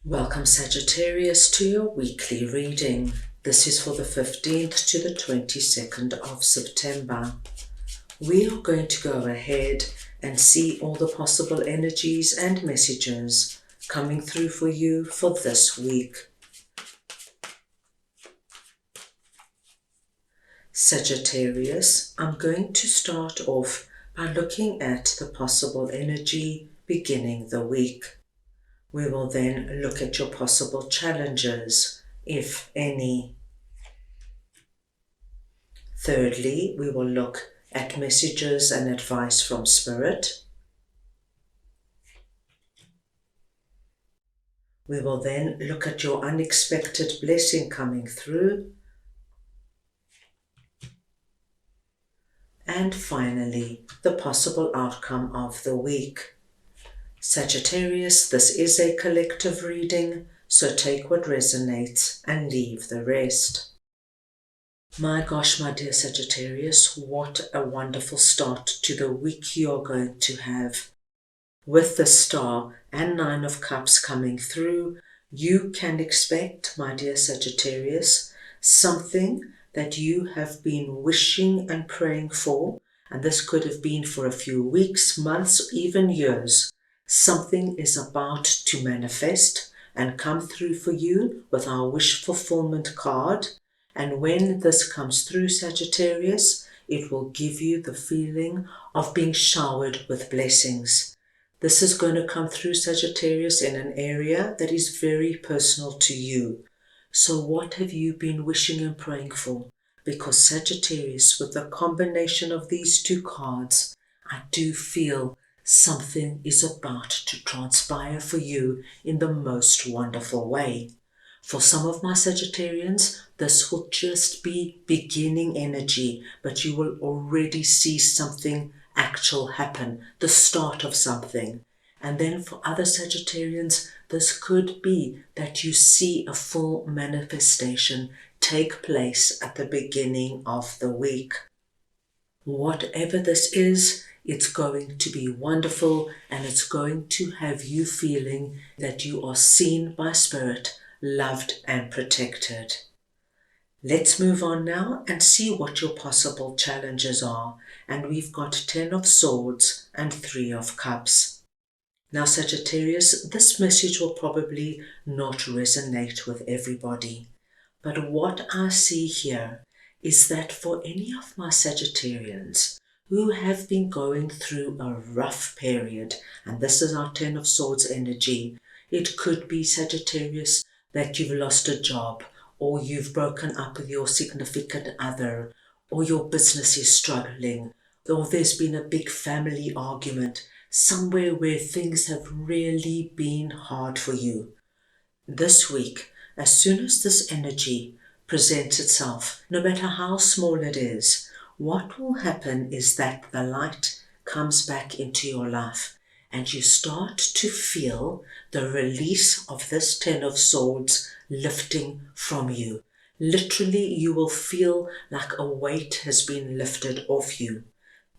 Welcome Sagittarius to your weekly reading. This is for the 15th to the 22nd of September. We are going to go ahead and see all the possible energies and messages coming through for you for this week. Sagittarius, I'm going to start off by looking at the possible energy beginning the week. We will then look at your possible challenges, if any. Thirdly, we will look at messages and advice from Spirit. We will then look at your unexpected blessing coming through. And finally, the possible outcome of the week. Sagittarius, this is a collective reading, so take what resonates and leave the rest. My gosh, my dear Sagittarius, what a wonderful start to the week you're going to have. With the Star and Nine of Cups coming through, you can expect, my dear Sagittarius, something that you have been wishing and praying for, and this could have been for a few weeks, months, even years. Something is about to manifest and come through for you with our wish fulfillment card. And when this comes through, Sagittarius, it will give you the feeling of being showered with blessings. This is going to come through, Sagittarius, in an area that is very personal to you. So what have you been wishing and praying for? Because Sagittarius, with the combination of these two cards, I do feel something is about to transpire for you in the most wonderful way. For some of my Sagittarians, this will just be beginning energy, but you will already see something actual happen, the start of something. And then for other Sagittarians, this could be that you see a full manifestation take place at the beginning of the week. Whatever this is, it's going to be wonderful, and it's going to have you feeling that you are seen by Spirit, loved and protected. Let's move on now and see what your possible challenges are. And we've got 10 of Swords and 3 of Cups. Now Sagittarius, this message will probably not resonate with everybody. But what I see here is that for any of my Sagittarians who have been going through a rough period, and this is our 10 of Swords energy, it could be, Sagittarius, that you've lost a job, or you've broken up with your significant other, or your business is struggling, or there's been a big family argument, somewhere where things have really been hard for you. This week, as soon as this energy presents itself, no matter how small it is, what will happen is that the light comes back into your life and you start to feel the release of this 10 of Swords lifting from you. Literally, you will feel like a weight has been lifted off you.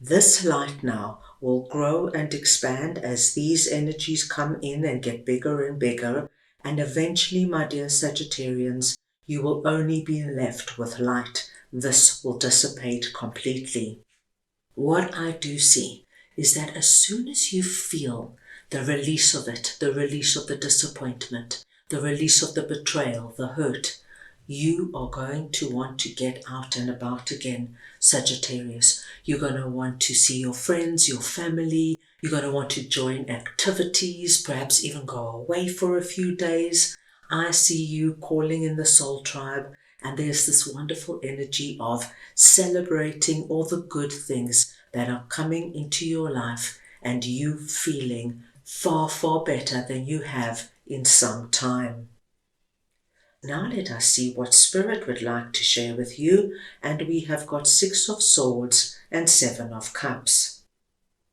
This light now will grow and expand as these energies come in and get bigger and bigger. And eventually, my dear Sagittarians, you will only be left with light. This will dissipate completely. What I do see is that as soon as you feel the release of it, the release of the disappointment, the release of the betrayal, the hurt, you are going to want to get out and about again, Sagittarius. You're going to want to see your friends, your family. You're going to want to join activities, perhaps even go away for a few days. I see you calling in the soul tribe, and there's this wonderful energy of celebrating all the good things that are coming into your life and you feeling far, far better than you have in some time. Now let us see what Spirit would like to share with you, and we have got 6 of Swords and 7 of Cups.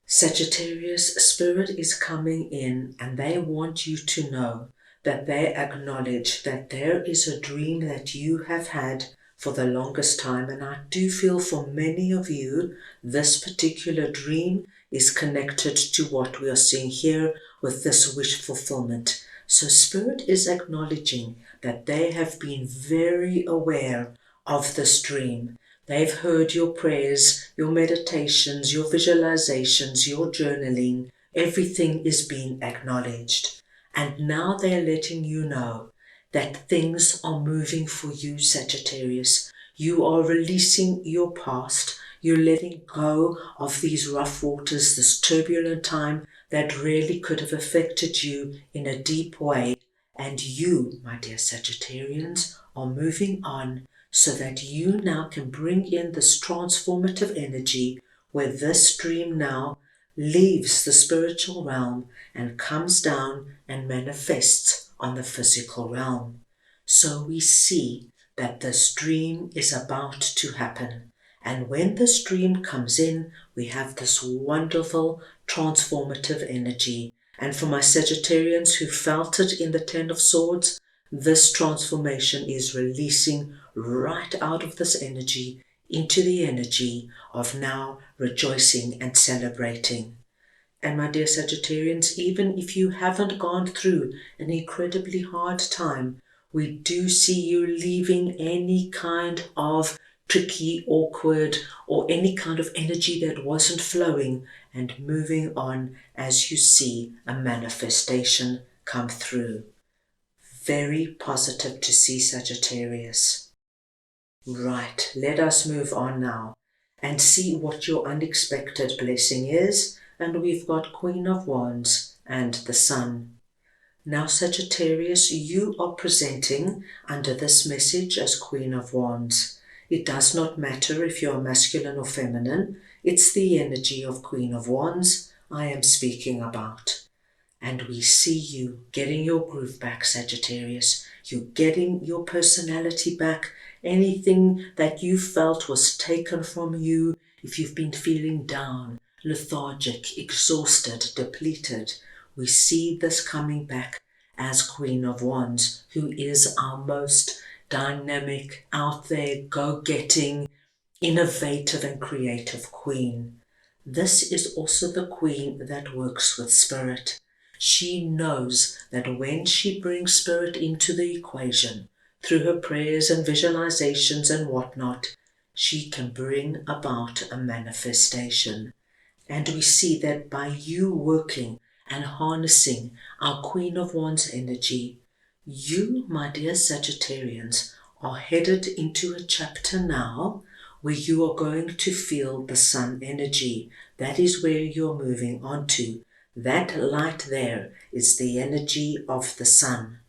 Sagittarius, Spirit is coming in and they want you to know that they acknowledge that there is a dream that you have had for the longest time, and I do feel for many of you this particular dream is connected to what we are seeing here with this wish fulfillment. So Spirit is acknowledging that they have been very aware of this dream. They've heard your prayers, your meditations, your visualizations, your journaling. Everything is being acknowledged. And now they're letting you know that things are moving for you, Sagittarius. You are releasing your past. You're letting go of these rough waters, this turbulent time that really could have affected you in a deep way. And you, my dear Sagittarians, are moving on so that you now can bring in this transformative energy where this dream now leaves the spiritual realm and comes down and manifests on the physical realm. So we see that this dream is about to happen. And when this dream comes in, we have this wonderful transformative energy. And for my Sagittarians who felt it in the Ten of Swords, this transformation is releasing right out of this energy into the energy of now rejoicing and celebrating. And my dear Sagittarians, even if you haven't gone through an incredibly hard time, we do see you leaving any kind of tricky, awkward, or any kind of energy that wasn't flowing and moving on as you see a manifestation come through. Very positive to see, Sagittarius. Right, let us move on now and see what your unexpected blessing is. And we've got Queen of Wands and the Sun. Now, Sagittarius, you are presenting under this message as Queen of Wands. It does not matter if you're masculine or feminine. It's the energy of Queen of Wands I am speaking about. And we see you getting your groove back, Sagittarius. You're getting your personality back. Anything that you felt was taken from you, if you've been feeling down, lethargic, exhausted, depleted, we see this coming back as Queen of Wands, who is our most dynamic, out there, go-getting, innovative and creative queen. This is also the queen that works with spirit. She knows that when she brings spirit into the equation, through her prayers and visualizations and whatnot, she can bring about a manifestation. And we see that by you working and harnessing our Queen of Wands energy, you, my dear Sagittarians, are headed into a chapter now where you are going to feel the sun energy. That is where you're moving on to. That light there is the energy of the sun.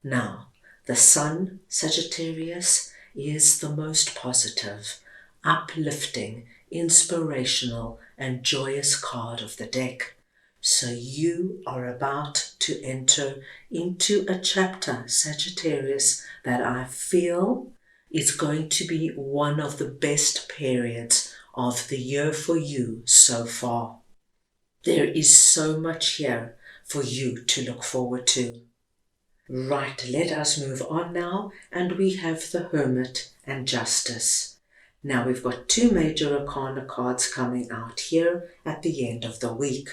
Now, the sun, Sagittarius, is the most positive, uplifting, inspirational, and joyous card of the deck. So you are about to enter into a chapter, Sagittarius, that I feel is going to be one of the best periods of the year for you so far. There is so much here for you to look forward to. Right, let us move on now, and we have the Hermit and Justice. Now we've got two major arcana cards coming out here at the end of the week.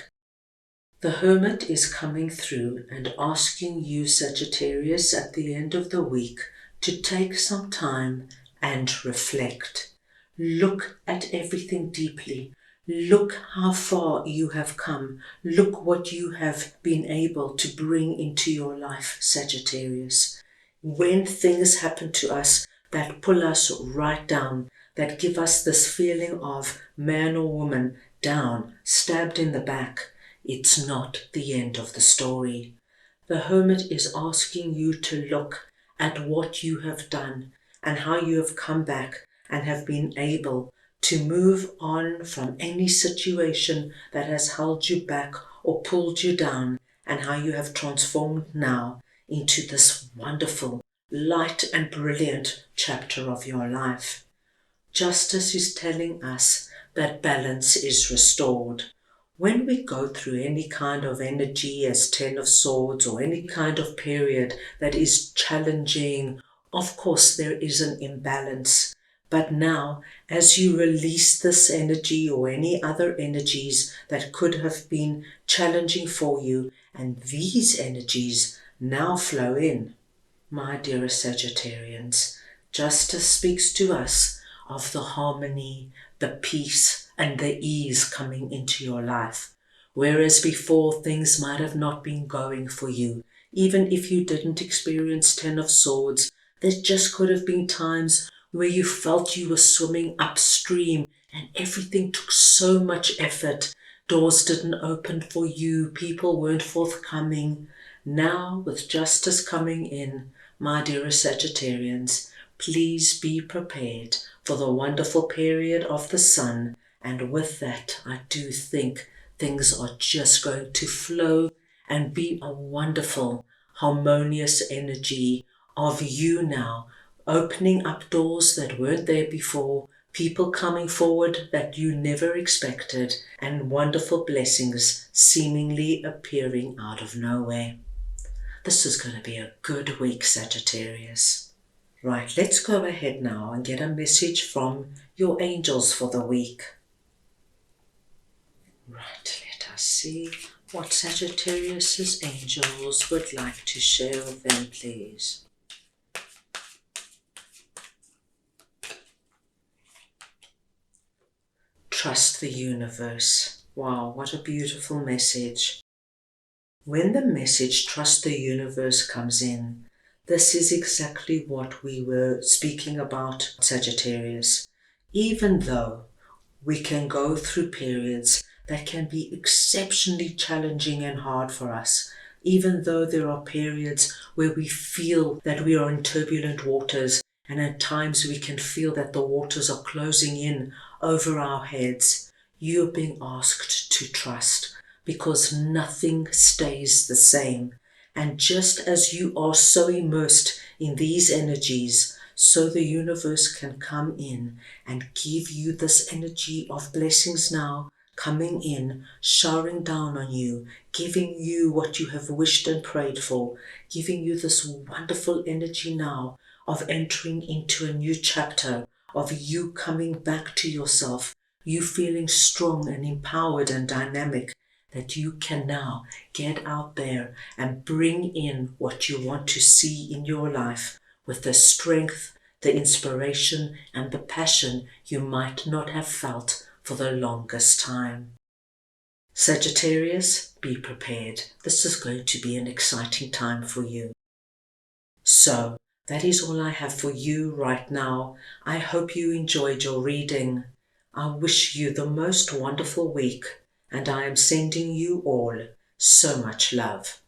The Hermit is coming through and asking you, Sagittarius, at the end of the week to take some time and reflect. Look at everything deeply. Look how far you have come. Look what you have been able to bring into your life, Sagittarius. When things happen to us that pull us right down, that give us this feeling of man or woman down, stabbed in the back, it's not the end of the story. The Hermit is asking you to look at what you have done and how you have come back and have been able to move on from any situation that has held you back or pulled you down, and how you have transformed now into this wonderful, light and brilliant chapter of your life. Justice is telling us that balance is restored. When we go through any kind of energy as Ten of Swords or any kind of period that is challenging, of course there is an imbalance. But now, as you release this energy or any other energies that could have been challenging for you, and these energies now flow in. My dearest Sagittarians, justice speaks to us of the harmony, the peace, and the ease coming into your life. Whereas before things might have not been going for you, even if you didn't experience Ten of Swords, there just could have been times where you felt you were swimming upstream and everything took so much effort. Doors didn't open for you, people weren't forthcoming. Now, with justice coming in, my dearest Sagittarians, please be prepared for the wonderful period of the sun, and with that, I do think things are just going to flow and be a wonderful, harmonious energy of you now, opening up doors that weren't there before, people coming forward that you never expected, and wonderful blessings seemingly appearing out of nowhere. This is going to be a good week, Sagittarius. Right, let's go ahead now and get a message from your angels for the week. Right, let us see what Sagittarius's angels would like to share with them, please. Trust the universe. Wow, what a beautiful message. When the message trust the universe comes in, this is exactly what we were speaking about, Sagittarius. Even though we can go through periods that can be exceptionally challenging and hard for us, even though there are periods where we feel that we are in turbulent waters, and at times we can feel that the waters are closing in over our heads, you're being asked to trust, because nothing stays the same. And just as you are so immersed in these energies, so the universe can come in and give you this energy of blessings now, coming in, showering down on you, giving you what you have wished and prayed for, giving you this wonderful energy now of entering into a new chapter, of you coming back to yourself, you feeling strong and empowered and dynamic, that you can now get out there and bring in what you want to see in your life with the strength, the inspiration, and the passion you might not have felt for the longest time. Sagittarius, be prepared. This is going to be an exciting time for you. So, that is all I have for you right now. I hope you enjoyed your reading. I wish you the most wonderful week, and I am sending you all so much love.